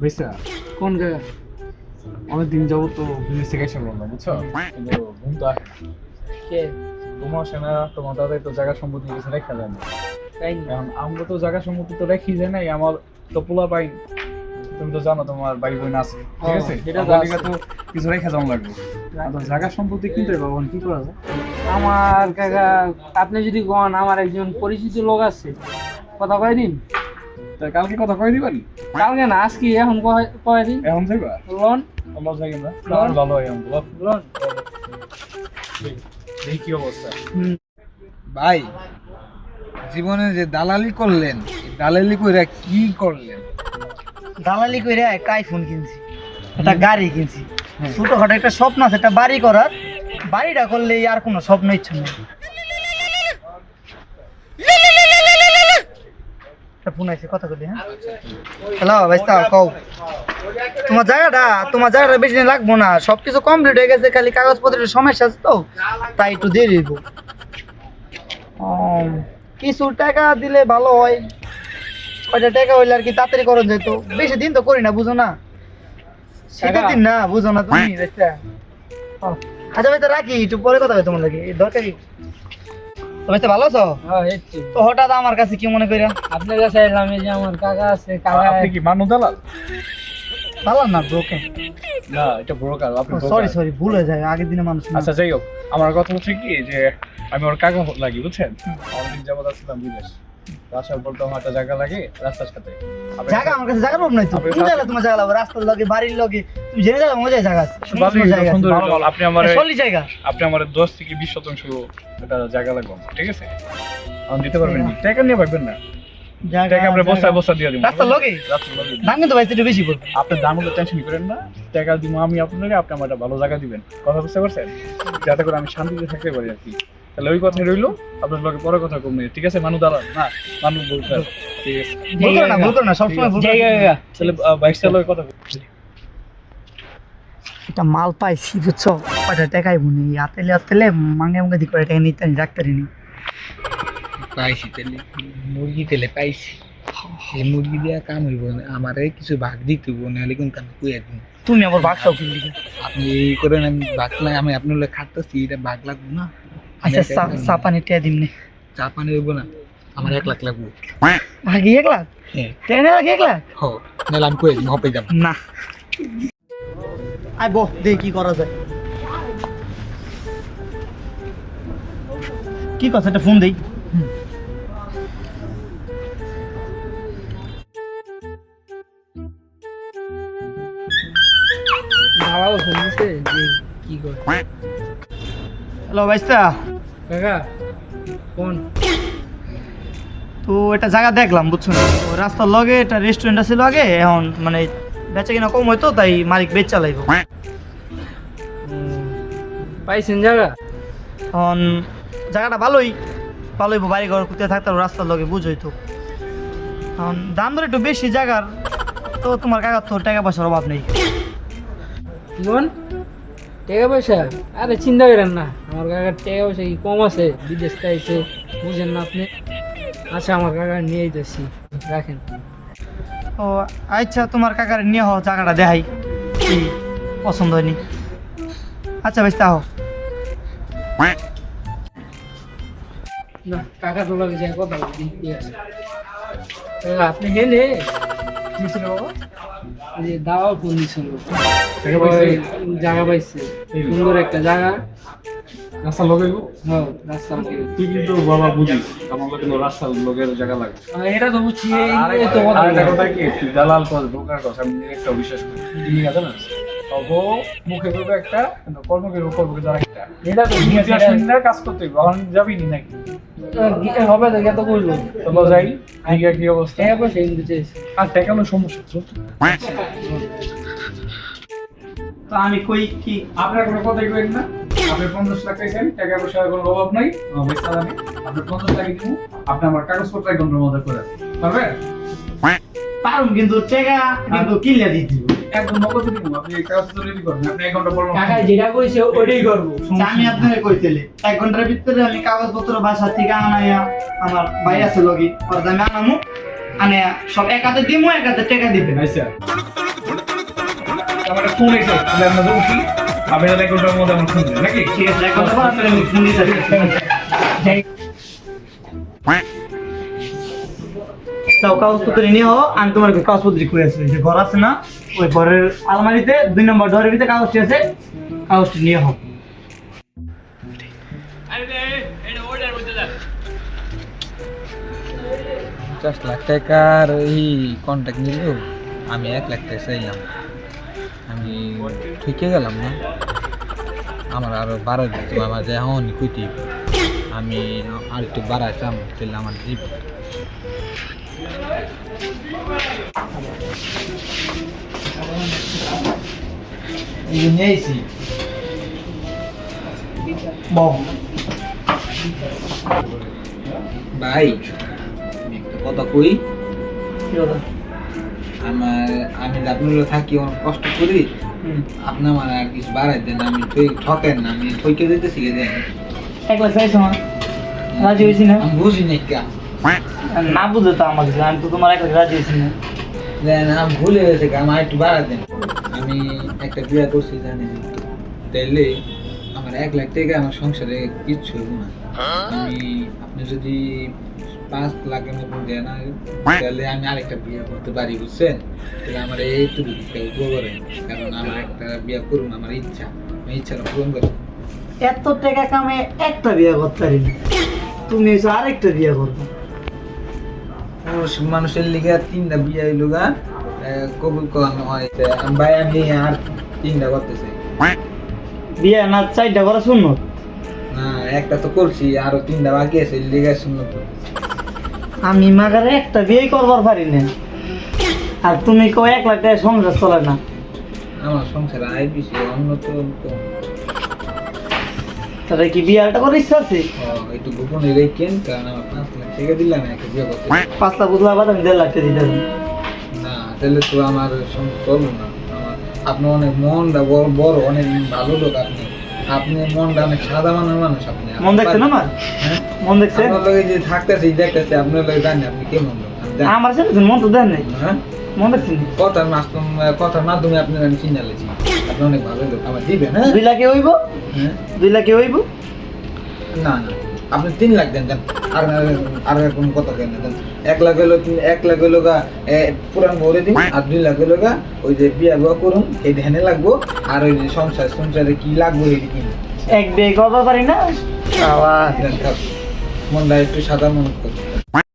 বুঝছা কোন জায়গা? অনেকদিন যাবো তো বিদেশ থেকে এসে বললাম বুঝছো, কিন্তু ঘুম তো আসে না। কে? তোমার সেনা তোমার দাদাই তো জায়গা সম্পত্তি কিছু রেখা যায় না। তাই না? এখন আমরা তো জায়গা সম্পত্তি তো রেখি যায় নাই, আমার তো পোলা পাই। তুমি তো জানো তোমার ভাই বোন আছে, ঠিক আছে? এটা তো আমার আছে। লিগা তো কিছু রেখা যাওয়া লাগবে। আর তো জায়গা সম্পত্তি কিনতে হবে, এখন কি করা যায়? আমার কাকা, আপনি যদি কোন আমার একজন পরিচিত লোক আছে, কথা কয় দিন। তা কালকে কথা কয়ে দিবানি? কালকে না, আজকে এখন কয় দিন। এখন যাইবা? লোন আমরা যাই আমরা। আমার ভালো হয় এখন বলো। লোন। দেখি কি অবস্থা। ভাই জীবনে যে দালালি করলেন, এই দালালি কইরা কি করলেন? দালালি করে একটা আইফোন কিনছি, একটা গাড়ি কিনছি, ছোটখাটো একটা স্বপ্ন আছে একটা বাড়ি করার। বাড়িটা করলে আর কোনো স্বপ্ন ইচ্ছা নেই। একটা ফোন আছে, কথা বলি। হ্যাঁ, হ্যালো ভাইস্তা, কও তোমার জায়গাটা বেশি দিন লাগবো না, সবকিছু কমপ্লিট হয়ে গেছে, খালি কাগজপত্রের সমস্যা আছে তো, তাই একটু দেরি হইব। কিছু টাকা দিলে ভালো হয়। কয়টা টাকা হইলে আর কি তাড়াতাড়ি করন যেত, বেশি দিন তো করি না, বুঝো না, শীতের দিন না, বুঝো না তুমি। আচ্ছা ভাই, তো রাখি, একটু পরে কথা হবে তোমার লাগে, দরকারি। তো ভাই, তো ভালো আছো? হ্যাঁ, এই তো। তো হঠাৎ আমার কাছে কি মনে করিয়া? আপনার কাছে এলাম, এই যে আমার কাকা আছে, কাকা। আপনি কি মানু দালাল? ভালো না ব্রোকে। না, এটা ব্রোকার। আপনি সরি broker। সরি, ভুল হয়ে যায়, আগের দিনে মানুষ না। আচ্ছা যাই হোক, আমার কথা হচ্ছে কি যে আমি ওর কাকা লাগি, বুঝছেন? অনেকদিন যাবত আসছিলাম বিদেশ, আসার পর তো আমার একটা জায়গা লাগে রাস্তার সাথে। জায়গা আমার কাছে জায়গা পাবো না তো, আপনার কোন জায়গা তোমার জায়গা লাগবে? রাস্তার লগে, বাড়ির লগে, তুমি জেনে যাবে মজায় জায়গা আছে, সুন্দর সুন্দর জায়গা আছে, সুন্দর ভালো ভালো। আপনি আমার সলি জায়গা। আপনি আমার 10 থেকে 20% একটা জায়গা লাগবে, ঠিক আছে? আমি দিতে পারবেন না, টাকা নিয়ে পারবেন না, জায়গা টাকা আপনি বস্তা বস্তা দিয়ে দিবেন রাস্তার লগে। রাস্তার লগে। দাম কিন্তু ভাই একটু বেশি পড়বে। আপনি দামগুলো টেনশন করেন না, টাকা দিব আমি আপনাকে, আপনি আমার একটা ভালো জায়গা দিবেন, কথা বুঝতে পারছেন? যাতে করে আমি শান্তিতে থাকতে পারি আর কি। তাহলে ওই কথাই রইলো, আপনার লগে পরে কথা কমবে, ঠিক আছে? মানু দাঁড়ান না, মানু বলতে ঠিক আছে? ভুল করো না, ভুল করো না, সবসময় ভুল করো না। তাহলে বাইক চালার কথা এটা মাল পাইছি, বুঝছো? কয়টা টাকাই বুনি আতেলে আতেলে মাঙ্গে মাঙ্গে দিক করে টাকা নিতে ডাক্তারি নি। পাইছি তেলে, মুরগি তেলে পাইছি। এই মুরগি দিয়া কাম হইব না, আমারে কিছু ভাগ দিতে হইব, নাহলে কিন্তু আমি কইয়া দিন। তুমি আবার বাক্সাও কিনলি। আপনি এই করেন, আমি ভাগ না, আমি আপনার লোক খাটতেছি, এটা ভাগ লাগবো না। আচ্ছা, চা পানি টিয়া দিমনি। চা পানি হইব না, আমার 1 লাখ লাগবো। ভাগি 1 লাখ? হ্যাঁ, ট্রেনে লাগে 1 লাখ? হ, নাহলে আমি কইয়া দিন, হপে যাব না। আই বো, দেখি কি করা যায়। কি কথা, একটা ফোন দেই। ভালো শুনছে যে কি করে। হ্যালো ভাইস্তা, কাকা কোন? তো একটা জায়গা দেখলাম, বুঝছো না, ওই রাস্তার লগে একটা রেস্টুরেন্ট আছে লগে, এখন মানে বেচা কিনা কম হইতো, তাই মালিক বেচ চালাইবো। পাইছেন জায়গা? এখন জায়গাটা ভালোই ভালোই, বাড়ি ঘর করতে থাকতে হবে, রাস্তার লগে বুঝোই তো। এখন দাম ধরে একটু বেশি জায়গার, তো তোমার কাকার তো টাকা পয়সার অভাব নেই। কি কোন? টাকা পয়সা? আরে চিন্তা করেন না, আমার কাকার টাকা পয়সা কি কম আছে? বিদেশ থেকে বুঝেন না আপনি। আচ্ছা, আমার কাকা নিয়ে যেতেছি, রাখেন। ও আচ্ছা, তোমার কাকার নিয়ে হও, জায়গাটা দেখাই, কি পছন্দ হয়নি। আচ্ছা ভাই, তাও না, কাকা তো লাগে যায় কথা বলি, ঠিক আছে? কাকা, আপনি হেলে কি ছিল বাবা? যে দাওয়া ফোন দিছিল, টাকা পাইছে? জায়গা পাইছে, সুন্দর একটা জায়গা। রাস্তার লগে গো? হ্যাঁ, রাস্তা আমাকে। তুই কিন্তু বাবা বুঝিস, আমার লোক কিন্তু রাস্তার লোকের জায়গা লাগে। এটা তো বুঝছি, আর এই তো কথা আরেকটা বলি। কথা কি, তুই দালাল কর, ব্রোকার কর, আমি একটা বিশ্বাস করি। তুমি আছে না, তব মুখে করবে একটা, কিন্তু কর্মকে করবে যারা একটা। এটা তো নিজে বুঝছি, এটা- শুনে কাজ করতে হবে, এখন যাবি নি নাকি? হবে তো, এত করলো। চলো যাই, আগে কি অবস্থা? টাকা পয়সা কিন্তু চেয়েছি। আর টাকানো সমস্যা চল। তো আমি কই কি, আপনার কোনো কথাই করেন না, আপনি 50 লাখ চাইছেন, টাকা পয়সার কোনো অভাব নাই, বেচা জানি আপনি 50 লাখ দিব, আপনি আমার কাগজপত্র একদম মজা করে পারবেন? পারুম, কিন্তু টাকা কিন্তু কিনলে দিতে হবে। একদম নগদ দিব, আপনি এই কাগজপত্র রেডি করবেন, আপনি 1 ঘন্টা পর কাকা যেটা কইছে ওইটাই করবো। আমি আপনাকে কইতেলে 1 ঘন্টার ভিতরে আমি কাগজপত্র বাসা থেকে আনাইয়া, আমার ভাই আছে লগি, ওর আমি আনামু, মানে সব এক হাতে দিমু, এক হাতে টাকা দিবেন। আচ্ছা আমার একটা ফোন এসে তাহলে আমরা বলছি আমি তাহলে এক ঘন্টার মধ্যে আমার ফোন দিবেন নাকি? ঠিক আছে, এক ঘন্টা পর আপনার আমি ফোন দিতেছি। তাও কাগজপত্র নিয়ে হো, আমি তোমার কাগজপত্র করে আসছি। যে ঘর আছে না, ওই ঘরের আলমারিতে 2 নম্বর ডোরের ভিতরে কাগজটি আছে, কাগজটি নিয়ে হো। 50 লাখ টাকার ওই কন্ট্যাক্ট নিল, আমি 1 লাখ টাকা চাইলাম, আমি ঠকে গেলাম না? আমার আরো বাড়া দিত, আমার যে এখন কইতে আমি আর একটু বাড়াইতাম, তাহলে আমার জীব নিয়েছি। বহ ভাই আমি একটা কথা কই, আমি আপনার থাকি অনেক কষ্ট করি, আপনি আমার আর কিছু বাড়াই দেন, আমি ঠকেন না, আমি ঠকে দিতে শিখে দেন। 1 লাখ চাইছো না, রাজি হয়েছি না? আমি বুঝি না কে না বুঝে তো আমাকে, আমি তো তোমার 1 লাখ রাজি হয়েছি না। দেন, আমি ভুলে গেছি, আমার একটু বাড়াই দেন। আমি একটা বিয়ে করছি জানেন, তাইলে আমার 1 লাখ টাকা আমার সংসারে কিচ্ছু হইব না। আপনি যদি 5 লাখের মতন দেন তাহলে আমি আরেকটা বিয়ে করতে পারি, বুঝছেন? তাহলে আমার এইটুকু করেন, কারণ আমার একটা বিয়ে করুন, আমার ইচ্ছা, আমি ইচ্ছাটা পূরণ করি। এত টাকা কামে একটা বিয়ে করতে পারি না, তুমি এসে আরেকটা বিয়ে করবো। পুরুষ মানুষের লিগে 3টা বিয়ে হইল গা, কবুল করানো হয়। ভাই আমি আর 3টা করতেছি। বিয়ে না 4টা করা শুনো, না, একটা তো করছি, আরো 3টা বাকি আছে, লিগে শুনলো তো। আমি মাগারে একটা বিয়ে করবার পারি না, আর তুমি কো 1 লাখ টাকা সংসার চলে না। আমার সংসার আয় বেশি, অন্য তো কম। তাহলে কি বিয়েটা করার ইচ্ছা আছে? একটু গোপনে রেখেন, কারণ আমার 5 লাখ টাকা দিলাম একটা বিয়ে করতে। 5 লাখ বুঝলা বাদ, আমি 1.5 লাখ টাকা দিতে পারি। না, তাহলে তো আমার সংসার চলবে না। আপনি অনেক মনটা বড়, অনেক ভালো লোক। আপনি মনটা অনেক সাদা মানুষ। আপনি মন দেখছেন আমার? হ্যাঁ, মন দেখছেন? আপনার লগে যে থাকতেছি দেখতেছি, আপনার লগে জানি আপনি কেমন লোক। আমি জানি। আমার সাথে মন তো দেন নাই, হ্যাঁ, মন দেখছেন? কথার মাধ্যমে আপনার আমি চিনে লেছি, আপনি অনেক ভালো লোক, আমার দিবেন। হ্যাঁ 2 লাখে হইব, হ্যাঁ 2 লাখে হইব। না, আপনি 3 লাখ দেন, আর কোন কথা কেন দেন? 1 লাখ হলো, 1 লাখ হলো গা পুরান ভরে দিন, আর 2 লাখ হলো গা ওই যে বিয়া করুন, এই ধ্যানে লাগবো, আর ওই যে সংসারে কি লাগবো এই কিনে এক বিয়ে করবার পারি না, মনটা একটু সাদা মন করতে।